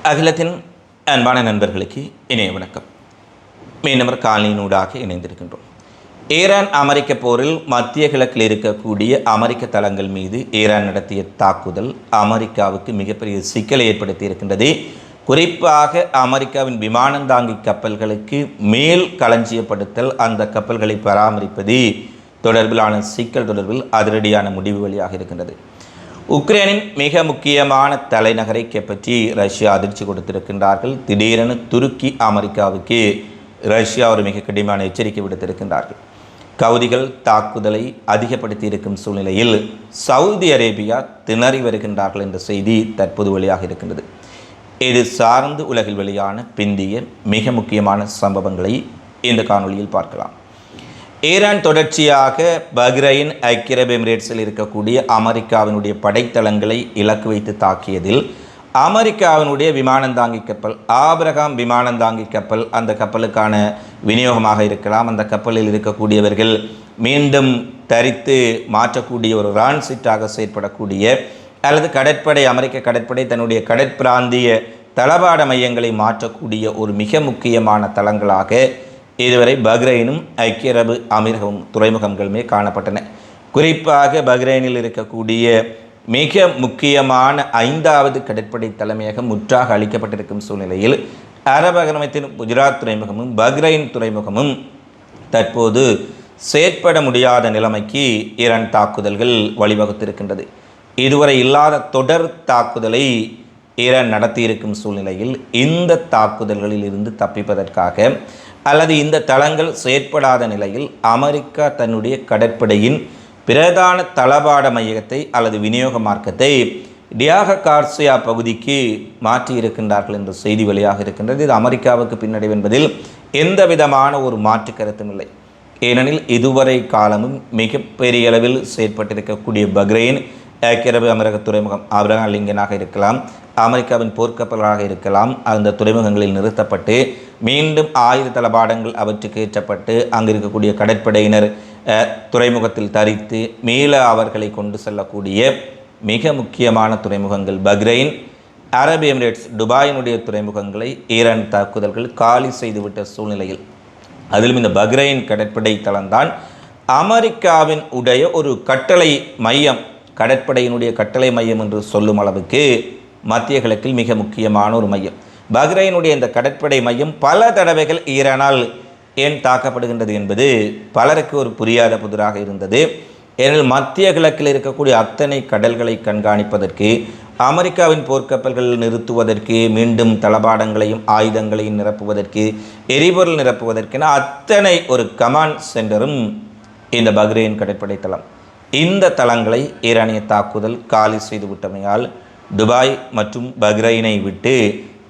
அகிலத்தின் அன்பான நண்பர்களுக்கு இணைய வணக்கம். மீண்டும் காலையினூடாக இணைந்திருக்கின்றோம். ஈரான் அமெரிக்க போரில் மத்திய கிழக்கில் இருக்கக்கூடிய அமெரிக்க தளங்கள் மீது ஈரான் நடத்திய தாக்குதல் அமெரிக்காவுக்கு மிகப்பெரிய சிக்கலை ஏற்படுத்தி இருக்கின்றது. குறிப்பாக அமெரிக்காவின் விமானந்தாங்கி கப்பல்களுக்கு மேல் களஞ்சியப்படுத்தல், அந்த கப்பல்களை பராமரிப்பது தொடர்பிலான சிக்கல் தொடர்பில் அதிரடியான முடிவு வழியாக இருக்கின்றது. உக்ரைனின் மிக முக்கியமான தலைநகரை கைப்பற்றி ரஷ்யா அதிர்ச்சி கொடுத்திருக்கின்றார்கள். திடீரென துருக்கி அமெரிக்காவுக்கு ரஷ்யா ஒரு மிக கடுமையான எச்சரிக்கை விடுத்திருக்கின்றார்கள். கவுதிகள் தாக்குதலை அதிகப்படுத்தி இருக்கும் சூழ்நிலையில் சவுதி அரேபியா திணறி வருகின்றார்கள் என்ற செய்தி தற்போது வெளியாக இருக்கின்றது. இது சார்ந்து உலகில் வெளியான பிந்திய மிக முக்கியமான சம்பவங்களை இந்த காணொலியில் பார்க்கலாம். ஈரான் தொடர்ச்சியாக பஹ்ரைன், ஐக்கிய அரபு எமிரேட்ஸில் இருக்கக்கூடிய அமெரிக்காவினுடைய படைத்தளங்களை இலக்கு வைத்து தாக்கியதில் அமெரிக்காவினுடைய விமானந்தாங்கி கப்பல், ஆபிரகாம் விமானந்தாங்கி கப்பல், அந்த கப்பலுக்கான விநியோகமாக இருக்கலாம். அந்த கப்பலில் இருக்கக்கூடியவர்கள் மீண்டும் தரித்து மாற்றக்கூடிய ஒரு ரான்சிட்டாக செயற்படக்கூடிய அல்லது கடற்படை, அமெரிக்க கடற்படை தன்னுடைய கடற்பிராந்திய தளவாட மையங்களை மாற்றக்கூடிய ஒரு மிக முக்கியமான தளங்களாக இதுவரை பஹ்ரைனும் ஐக்கிய அரபு அமீரகமும் துறைமுகங்களுமே காணப்பட்டன. குறிப்பாக பஹ்ரைனில் இருக்கக்கூடிய மிக முக்கியமான 5வது கடற்படை தலைமையகம் முற்றாக அளிக்கப்பட்டிருக்கும் சூழ்நிலையில் அரபு அகரமத்தின் குஜராத் துறைமுகமும் பஹ்ரைன் துறைமுகமும் தற்போது செயற்பட முடியாத நிலைமைக்கு ஈரான் தாக்குதல்கள் வழிவகுத்திருக்கின்றது. இதுவரை இல்லாத தொடர் தாக்குதலை ஈரான் நடத்தியிருக்கும் சூழ்நிலையில் இந்த தாக்குதல்களில் இருந்து தப்பிப்பதற்காக அல்லது இந்த தளங்கள் செயற்படாத நிலையில் அமெரிக்கா தன்னுடைய கடற்படையின் பிரதான தளவாட மையத்தை அல்லது விநியோக மார்க்கத்தை டியாகோ கார்சியா பகுதிக்கு மாற்றியிருக்கின்றார்கள் என்ற செய்தி வெளியாக இருக்கின்றது. இது அமெரிக்காவுக்கு பின்னடைவு என்பதில் எந்த விதமான ஒரு மாற்று கருத்தும் இல்லை. ஏனெனில் இதுவரை காலமும் மிகப்பெரிய அளவில் செயற்பட்டிருக்கக்கூடிய பஹ்ரைன், ஐக்கிய அரபு அமீரக துறைமுகம் ஆபிரகாம் லிங்கனாக இருக்கலாம், அமெரிக்காவின் போர்க்கப்பலாக இருக்கலாம், அந்த துறைமுகங்களில் நிறுத்தப்பட்டு மீண்டும் ஆயுத தளபாடங்கள் அவற்றுக்கு ஏற்றப்பட்டு அங்கு இருக்கக்கூடிய கடற்படையினர் துறைமுகத்தில் தரித்து மேல அவர்களை கொண்டு செல்லக்கூடிய மிக முக்கியமான துறைமுகங்கள் பஹ்ரைன், அரபு எமிரேட்ஸ், துபாயினுடைய துறைமுகங்களை ஈரான் தாக்குதல்கள் காலி செய்துவிட்ட சூழ்நிலையில் அதிலும் இந்த பஹ்ரைன் கடற்படை தளம்தான் அமெரிக்காவின் உடைய ஒரு கட்டளை மையம், கடற்படையினுடைய கட்டளை மையம் என்று சொல்லும் அளவுக்கு மத்திய கிழக்கில் மிக முக்கியமான ஒரு மையம். பஹ்ரைனுடைய இந்த கடற்படை மையம் பல தடவைகள் ஈரானால் ஏன் தாக்கப்படுகின்றது என்பது பலருக்கு ஒரு புரியாத புதிராக இருந்தது. ஏனெனில் மத்திய கிழக்கில் இருக்கக்கூடிய அத்தனை கடல்களை கண்காணிப்பதற்கு, அமெரிக்காவின் போர்க்கப்பல்கள் நிறுத்துவதற்கு, மீண்டும் தளபாடங்களையும் ஆயுதங்களையும் நிரப்புவதற்கு, எரிபொருள் நிரப்புவதற்கென அத்தனை ஒரு கமாண்ட் சென்டரும் இந்த பஹ்ரைன் கடற்படை தளம். இந்த தளங்களை ஈரானிய தாக்குதல் காலி செய்துவிட்டமையால் துபாய் மற்றும் பஹ்ரைனை விட்டு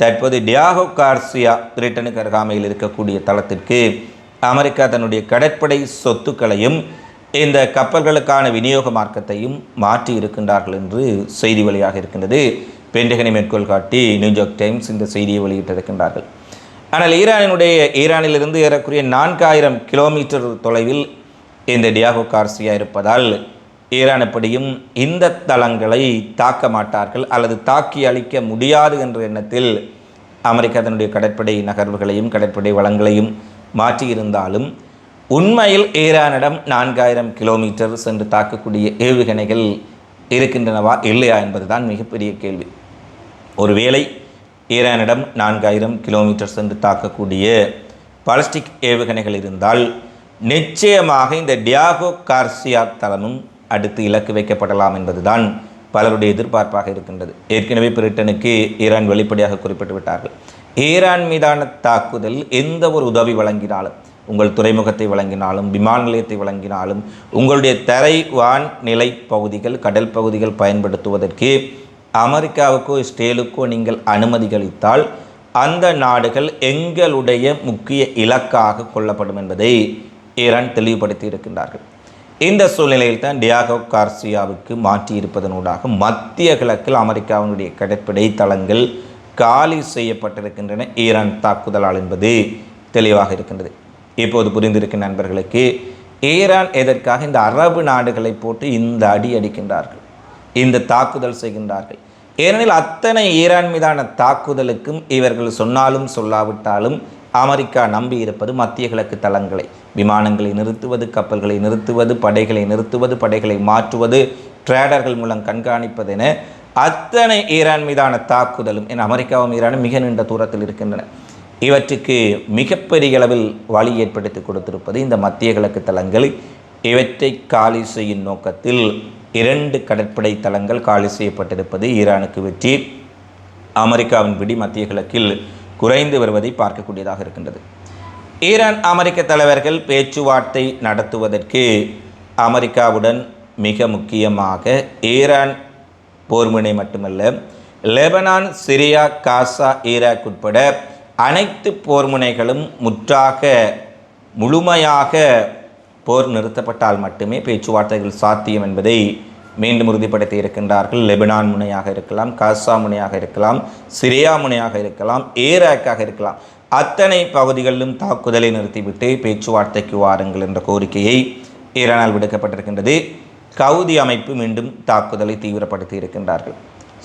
தற்போது டியாகோ கார்சியா, பிரிட்டனுக்கு அருகாமையில் இருக்கக்கூடிய தளத்திற்கு அமெரிக்கா தன்னுடைய கடற்படை சொத்துக்களையும் இந்த கப்பல்களுக்கான விநியோக மார்க்கத்தையும் மாற்றி இருக்கின்றார்கள் என்று செய்தி வெளியாக இருக்கின்றது. பென்டகனை மேற்கோள் காட்டி நியூயார்க் டைம்ஸ் இந்த செய்தியை வெளியிட்டிருக்கின்றார்கள். ஆனால் ஈரானிலிருந்து ஏறக்குறைய 4000 கிலோமீட்டர் தொலைவில் இந்த டியாகோ கார்சியா இருப்பதால் ஈரான் எப்படியும் இந்த தளங்களை தாக்க மாட்டார்கள் அல்லது தாக்கி அளிக்க முடியாது என்ற எண்ணத்தில் அமெரிக்கா தன்னுடைய கடற்படை நகர்வுகளையும் கடற்படை வளங்களையும் மாற்றியிருந்தாலும் உண்மையில் ஈரானிடம் 4000 கிலோமீட்டர் சென்று தாக்கக்கூடிய ஏவுகணைகள் இருக்கின்றனவா இல்லையா என்பதுதான் மிகப்பெரிய கேள்வி. ஒருவேளை ஈரானிடம் 4000 கிலோமீட்டர் சென்று தாக்கக்கூடிய பாலிஸ்டிக் ஏவுகணைகள் இருந்தால் நிச்சயமாக இந்த டியாகோ கார்சியா தளமும் அடுத்து இலக்கு வைக்கப்படலாம் என்பதுதான் பலருடைய எதிர்பார்ப்பாக இருக்கின்றது. ஏற்கனவே பிரிட்டனுக்கு ஈரான் வெளிப்படையாக குறிப்பிட்டு விட்டார்கள். ஈரான் மீதான தாக்குதல் எந்த ஒரு உதவி வழங்கினாலும், உங்கள் துறைமுகத்தை வழங்கினாலும், விமான நிலையத்தை வழங்கினாலும், உங்களுடைய தரை வான் நிலை பகுதிகள், கடல் பகுதிகள் பயன்படுத்துவதற்கு அமெரிக்காவுக்கோ இஸ்ரேலுக்கோ நீங்கள் அனுமதிகளித்தால் அந்த நாடுகள் எங்களுடைய முக்கிய இலக்காக கொள்ளப்படும் என்பதை ஈரான் தெளிவுபடுத்தி இருக்கின்றார்கள். இந்த சூழ்நிலையில் தான் டியாகோ கார்சியாவுக்கு மாற்றியிருப்பதனூடாக மத்திய கிழக்கில் அமெரிக்காவினுடைய கடற்படை தளங்கள் காலி செய்யப்பட்டிருக்கின்றன ஈரான் தாக்குதலால் என்பது தெளிவாக இருக்கின்றது. இப்போது புரிந்திருக்கும் நண்பர்களுக்கு ஈரான் எதற்காக இந்த அரபு நாடுகளை போட்டு இந்த அடி அடிக்கின்றார்கள், இந்த தாக்குதல் செய்கின்றார்கள். ஏனெனில் அத்தனை ஈரான் மீதான தாக்குதலுக்கும் இவர்கள் சொன்னாலும் சொல்லாவிட்டாலும் அமெரிக்கா நம்பி இருப்பது மத்திய கிழக்கு தளங்களை, விமானங்களை நிறுத்துவது, கப்பல்களை நிறுத்துவது, படைகளை நிறுத்துவது, படைகளை மாற்றுவது, ட்ரேடர்கள் மூலம் கண்காணிப்பது என அத்தனை ஈரான் மீதான தாக்குதலும் என அமெரிக்காவும் ஈரானும் மிக நீண்ட தூரத்தில் இருக்கின்றன. இவற்றுக்கு மிகப்பெரிய அளவில் வழி ஏற்படுத்தி கொடுத்திருப்பது இந்த மத்திய கிழக்கு தளங்கள். இவற்றை காலி செய்யும் நோக்கத்தில் 2 கடற்படை தளங்கள் காலி செய்யப்பட்டிருப்பது ஈரானுக்கு வெற்றி. அமெரிக்காவின் பிடி மத்திய கிழக்கில் குறைந்து வருவதை பார்க்கக்கூடியதாக இருக்கின்றது. ஈரான் அமெரிக்க தலைவர்கள் பேச்சுவார்த்தை நடத்துவதற்கு அமெரிக்காவுடன் மிக முக்கியமாக ஈரான் போர்முனை மட்டுமல்ல, லெபனான், சிரியா, காசா, ஈராக் உட்பட அனைத்து போர்முனைகளும் முழுமையாக போர் நிறுத்தப்பட்டால் மட்டுமே பேச்சுவார்த்தைகள் சாத்தியம் என்பதை மீண்டும் உறுதிப்படுத்தி இருக்கின்றார்கள். லெபனான் முனையாக இருக்கலாம், காசா முனையாக இருக்கலாம், சிரியா முனையாக இருக்கலாம், ஈராக்காக இருக்கலாம், அத்தனை பகுதிகளிலும் தாக்குதலை நிறுத்திவிட்டு பேச்சுவார்த்தைக்கு வாருங்கள் என்ற கோரிக்கையை ஈரானால் விடுக்கப்பட்டிருக்கின்றது. கவுதி அமைப்பு மீண்டும் தாக்குதலை தீவிரப்படுத்தி இருக்கின்றார்கள்.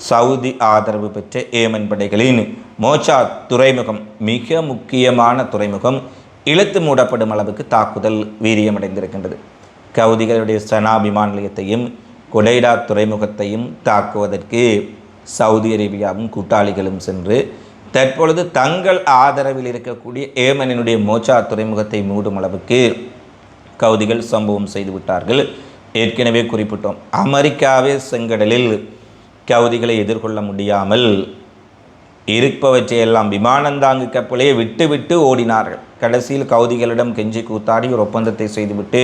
சவுதி ஆதரவு பெற்ற ஏமன் படைகளின் மோச்சா துறைமுகம், மிக முக்கியமான துறைமுகம், இழுத்து மூடப்படும் அளவுக்கு தாக்குதல் வீரியமடைந்திருக்கின்றது. கவுதிகளுடைய சனா விமான நிலையத்தையும் கொடைடா துறைமுகத்தையும் தாக்குவதற்கு சவுதி அரேபியாவும் கூட்டாளிகளும் சென்று தற்பொழுது தங்கள் ஆதரவில் இருக்கக்கூடிய ஏமனினுடைய மோச்சா துறைமுகத்தை மூடும் அளவுக்கு கவுதிகள் சம்பவம் செய்துவிட்டார்கள். ஏற்கனவே குறிப்பிட்டோம், அமெரிக்காவே செங்கடலில் கவுதிகளை எதிர்கொள்ள முடியாமல் இருப்பவற்றையெல்லாம் விமானந்தாங்கு கப்பலே விட்டு ஓடினார்கள். கடைசியில் கவுதிகளிடம் கெஞ்சி கூத்தாடி ஒரு ஒப்பந்தத்தை செய்துவிட்டு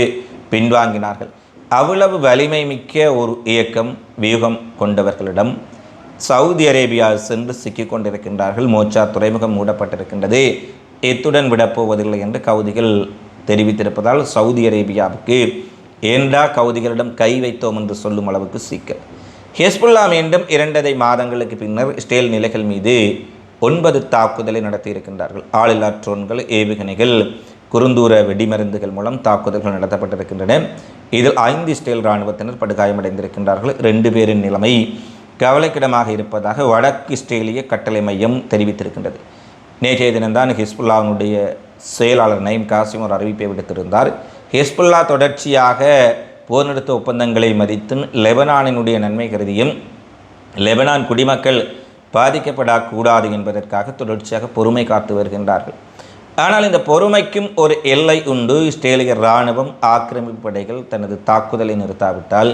பின்வாங்கினார்கள். அவ்வளவு வலிமை மிக்க ஒரு இயக்கம், வியூகம் கொண்டவர்களிடம் சவுதி அரேபியா சென்று சிக்கிக் கொண்டிருக்கின்றார்கள். மோச்சா துறைமுகம் மூடப்பட்டிருக்கின்றது, இத்துடன் விடப்போவதில்லை என்று கவுதிகள் தெரிவித்திருப்பதால் சவுதி அரேபியாவுக்கு ஏண்டா கவுதிகளிடம் கை வைத்தோம் என்று சொல்லும் அளவுக்கு சிக்கல். ஹெஸ்புல்லா மீண்டும் 2 மாதங்களுக்கு பின்னர் இஸ்ரேல் நிலைகள் மீது 9 தாக்குதலை நடத்தியிருக்கின்றார்கள். ஆளில்லா ட்ரோன்கள், ஏவுகணைகள், குறுந்தூர வெடிமருந்துகள் மூலம் தாக்குதல்கள் நடத்தப்பட்டிருக்கின்றன. இதில் 5 இஸ்ரேல் இராணுவத்தினர் படுகாயமடைந்திருக்கின்றார்கள். 2 பேரின் நிலைமை கவலைக்கிடமாக இருப்பதாக வடக்கு இஸ்ரேலிய கட்டளை மையம் தெரிவித்திருக்கின்றது. நேற்றைய தினம்தான் ஹிஸ்புல்லாவினுடைய செயலாளர் நயீம் காசிம் ஒரு அறிவிப்பை விடுத்திருந்தார். ஹிஸ்புல்லா தொடர்ச்சியாக போர் நிறுத்த ஒப்பந்தங்களை மதித்தும் லெபனானினுடைய நன்மை கருதியும் லெபனான் குடிமக்கள் பாதிக்கப்படக்கூடாது என்பதற்காக தொடர்ச்சியாக பொறுமை காத்து வருகின்றார்கள். ஆனால் இந்த பொறுமைக்கும் ஒரு எல்லை உண்டு. இஸ்ரேலிய இராணுவம், ஆக்கிரமிப்பு படைகள் தனது தாக்குதலை நிறுத்தாவிட்டால்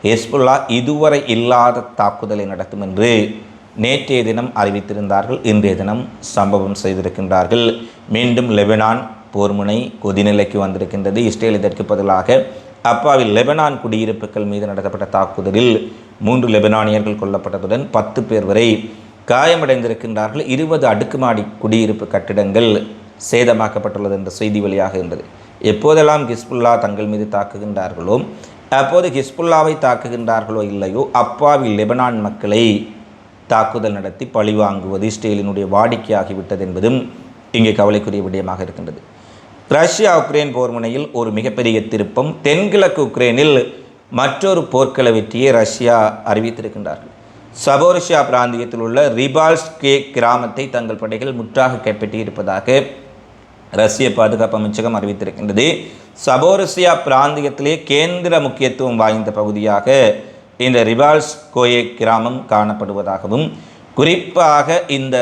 ஹெஸ்புல்லா இதுவரை இல்லாத தாக்குதலை நடத்தும் என்று நேற்றைய தினம் அறிவித்திருந்தார்கள். இன்றைய தினம் சம்பவம் செய்திருக்கின்றார்கள். மீண்டும் லெபனான் போர்முனை கொதிநிலைக்கு வந்திருக்கின்றது. இஸ்ரேல் இதற்கு பதிலாக அப்பாவில் லெபனான் குடியிருப்புகள் மீது நடத்தப்பட்ட தாக்குதலில் 3 லெபனானியர்கள் கொல்லப்பட்டதுடன் 10 பேர் வரை காயமடைந்திருக்கின்றார்கள். 20 அடுக்குமாடி குடியிருப்பு கட்டிடங்கள் சேதமாக்கப்பட்டுள்ளது என்ற செய்தி வெளியாகின்றது. எப்போதெல்லாம் ஹிஸ்புல்லா தங்கள் மீது தாக்குகின்றார்களோ அப்போது ஹிஸ்புல்லாவை தாக்குகின்றார்களோ இல்லையோ அப்பாவி லெபனான் மக்களை தாக்குதல் நடத்தி பழிவாங்குவது இஸ்ரேலினுடைய வாடிக்கையாகிவிட்டது என்பதும் இங்கே கவலைக்குரிய விடயமாக இருக்கின்றது. ரஷ்யா உக்ரைன் போர் முனையில் ஒரு மிகப்பெரிய திருப்பம். தென்கிழக்கு உக்ரைனில் மற்றொரு போர்க்கள வெற்றியை ரஷ்யா அறிவித்திருக்கின்றார்கள். சபோரிஷியா பிராந்தியத்தில் உள்ள ரிபால்ஸ்கே கிராமத்தை தங்கள் படைகள் முற்றாக கைப்பற்றியிருப்பதாக ரஷ்ய பாதுகாப்பு அமைச்சகம் அறிவித்திருக்கின்றது. சபோரிஷியா பிராந்தியத்திலே கேந்திர முக்கியத்துவம் வாய்ந்த பகுதியாக இந்த ரிபால்ஸ்கோயே கிராமம் காணப்படுவதாகவும், குறிப்பாக இந்த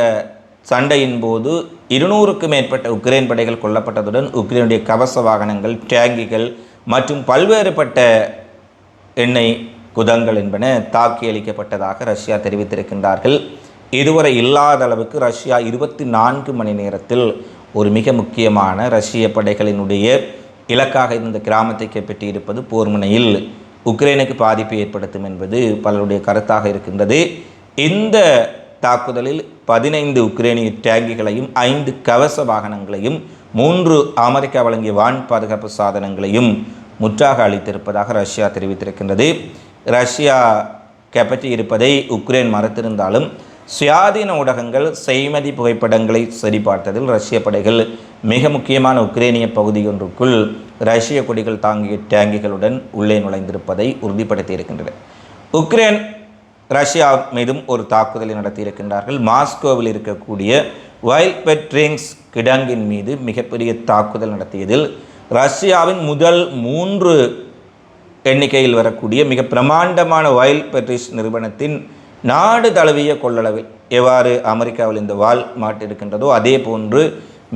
சண்டையின் போது 200க்கும் மேற்பட்ட உக்ரைன் படைகள் கொல்லப்பட்டதுடன் உக்ரைனுடைய கவச வாகனங்கள், டேங்கிகள் மற்றும் பல்வேறுபட்ட எண்ணெய் குதங்கள் என்பன தாக்கி அளிக்கப்பட்டதாக ரஷ்யா தெரிவித்திருக்கின்றார்கள். இதுவரை இல்லாத அளவுக்கு ரஷ்யா 24 மணி நேரத்தில் ஒரு மிக முக்கியமான ரஷ்ய படைகளினுடைய இலக்காக இருந்த கிராமத்தை கைப்பற்றியிருப்பது போர் முனையில் உக்ரைனுக்கு பாதிப்பை ஏற்படுத்தும் என்பது பலருடைய கருத்தாக இருக்கின்றது. இந்த தாக்குதலில் 15 உக்ரைனிய டேங்கிகளையும் 5 கவச வாகனங்களையும் 3 அமெரிக்கா வழங்கிய வான் பாதுகாப்பு சாதனங்களையும் முற்றாக அளித்திருப்பதாக ரஷ்யா தெரிவித்திருக்கின்றது. ரஷ்யா கைப்பற்றியிருப்பதை உக்ரைன் மறுத்திருந்தாலும் சுயாதீன ஊடகங்கள் செய்மதி புகைப்படங்களை சரிபார்த்ததில் ரஷ்ய படைகள் மிக முக்கியமான உக்ரைனிய பகுதி ஒன்றுக்குள் ரஷ்ய கொடிகள் தாங்கிய டேங்கிகளுடன் உள்ளே நுழைந்திருப்பதை உறுதிப்படுத்தி இருக்கின்றன. உக்ரைன் ரஷ்யா மீதும் ஒரு தாக்குதலை நடத்தியிருக்கின்றார்கள். மாஸ்கோவில் இருக்கக்கூடிய வைல்ட் பெட்ரிங்ஸ் கிடங்கின் மீது மிகப்பெரிய தாக்குதல் நடத்தியதில் ரஷ்யாவின் முதல் 3 எண்ணிக்கையில் வரக்கூடிய மிக பிரமாண்டமான வைல்ட் பெட்ரிஸ் நிறுவனத்தின் நாடு தழுவிய கொள்ளளவில் எவ்வாறு அமெரிக்காவில் இந்த வால் மாட்டிருக்கின்றதோ அதே போன்று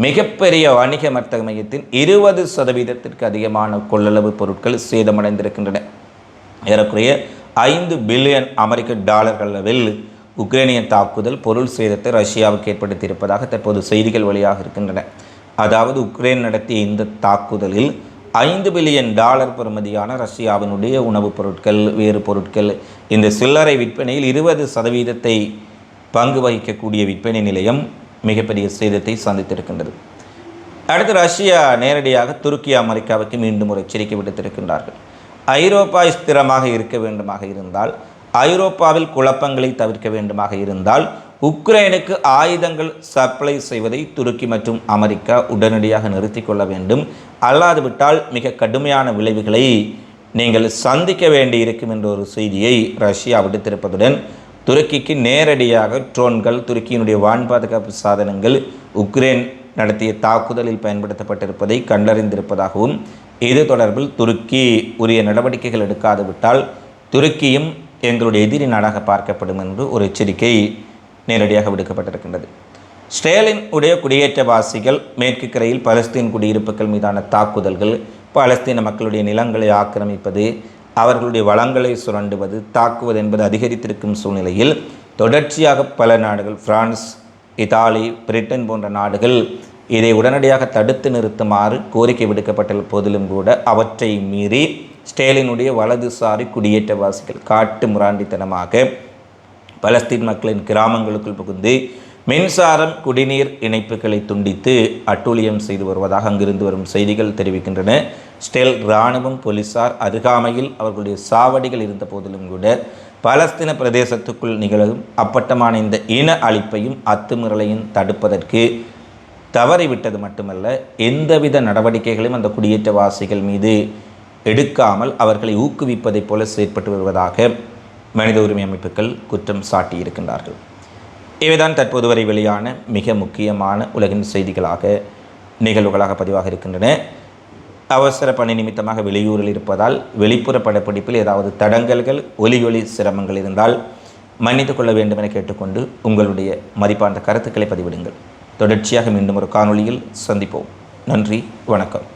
மிகப்பெரிய வணிக வர்த்தக மையத்தின் 20% அதிகமான கொள்ளளவு பொருட்கள் சேதமடைந்திருக்கின்றன. ஏறக்குறைய $5 பில்லியன் அளவில் உக்ரைனிய தாக்குதல் பொருள் சேதத்தை ரஷ்யாவுக்கு ஏற்படுத்தியிருப்பதாக தற்போது செய்திகள் வெளியாக இருக்கின்றன. அதாவது உக்ரைன் நடத்திய இந்த தாக்குதலில் $5 பில்லியன் பெறுமதியான ரஷ்யாவினுடைய உணவுப் பொருட்கள், வேறு பொருட்கள், இந்த சில்லறை விற்பனையில் 20% பங்கு வகிக்கக்கூடிய விற்பனை நிலையம் மிகப்பெரிய சேதத்தை சந்தித்திருக்கின்றது. அடுத்து ரஷ்யா நேரடியாக துருக்கி அமெரிக்காவுக்கு மீண்டும் ஒரு எச்சரிக்கை விடுத்திருக்கின்றார்கள். ஐரோப்பா ஸ்திரமாக இருக்க வேண்டுமாக இருந்தால், ஐரோப்பாவில் குழப்பங்களை தவிர்க்க வேண்டுமாக இருந்தால் உக்ரைனுக்கு ஆயுதங்கள் சப்ளை செய்வதை துருக்கி மற்றும் அமெரிக்கா உடனடியாக நிறுத்தி கொள்ள வேண்டும். அல்லாது விட்டால் மிக கடுமையான விளைவுகளை நீங்கள் சந்திக்க வேண்டியிருக்கும் என்ற ஒரு செய்தியை ரஷ்யா விடுத்திருப்பதுடன் துருக்கிக்கு நேரடியாக ட்ரோன்கள், துருக்கியினுடைய வான் பாதுகாப்பு சாதனங்கள் உக்ரைன் நடத்திய தாக்குதலில் பயன்படுத்தப்பட்டிருப்பதை கண்டறிந்திருப்பதாகவும், இது தொடர்பில் துருக்கி உரிய நடவடிக்கைகள் எடுக்காது விட்டால் துருக்கியும் எங்களுடைய எதிரி நாடாக பார்க்கப்படும் என்று ஒரு எச்சரிக்கை நேரடியாக விடுக்கப்பட்டிருக்கின்றது. ஸ்டேலின் உடைய குடியேற்றவாசிகள் மேற்கு கரையில் பலஸ்தீன் குடியிருப்புகள் மீதான தாக்குதல்கள், பலஸ்தீன மக்களுடைய நிலங்களை ஆக்கிரமிப்பது, அவர்களுடைய வளங்களை சுரண்டுவது, தாக்குவது என்பது அதிகரித்திருக்கும் சூழ்நிலையில் தொடர்ச்சியாக பல நாடுகள், பிரான்ஸ், இத்தாலி, பிரிட்டன் போன்ற நாடுகள் இதை உடனடியாக தடுத்து நிறுத்துமாறு கோரிக்கை விடுக்கப்பட்ட போதிலும் கூட அவற்றை மீறி ஸ்டேலினுடைய வலதுசாரி குடியேற்றவாசிகள் காட்டு முராண்டித்தனமாக பலஸ்தீன் மக்களின் கிராமங்களுக்குள் புகுந்து மின்சாரம், குடிநீர் இணைப்புகளை துண்டித்து அட்டூழியம் செய்து வருவதாக அங்கிருந்து வரும் செய்திகள் தெரிவிக்கின்றன. ஸ்டேல் இராணுவம், போலீசார் அருகாமையில் அவர்களுடைய சாவடிகள் இருந்த போதிலும் கூட பலஸ்தீன பிரதேசத்துக்குள் நிகழும் அப்பட்டமான இந்த இன அழிப்பையும் அத்துமீறலையும் தடுப்பதற்கு தவறிவிட்டது மட்டுமல்ல, எந்தவித நடவடிக்கைகளையும் அந்த குடியேற்றவாசிகள் மீது எடுக்காமல் அவர்களை ஊக்குவிப்பதைப் போல செயற்பட்டு வருவதாக மனித உரிமை அமைப்புகள் குற்றம் சாட்டியிருக்கின்றார்கள். இவைதான் தற்போது வரை வெளியான மிக முக்கியமான உலகின் செய்திகளாக, நிகழ்வுகளாக பதிவாக இருக்கின்றன. அவசர பணி நிமித்தமாக வெளியூரில் இருப்பதால் வெளிப்புற படப்பிடிப்பில் ஏதாவது தடங்கல்கள், ஒலி சிரமங்கள் இருந்தால் மன்னித்து கொள்ள வேண்டும் என கேட்டுக்கொண்டு உங்களுடைய மதிப்பான கருத்துக்களை பதிவிடுங்கள். தொடர்ச்சியாக மீண்டும் ஒரு காணொளியில் சந்திப்போம். நன்றி, வணக்கம்.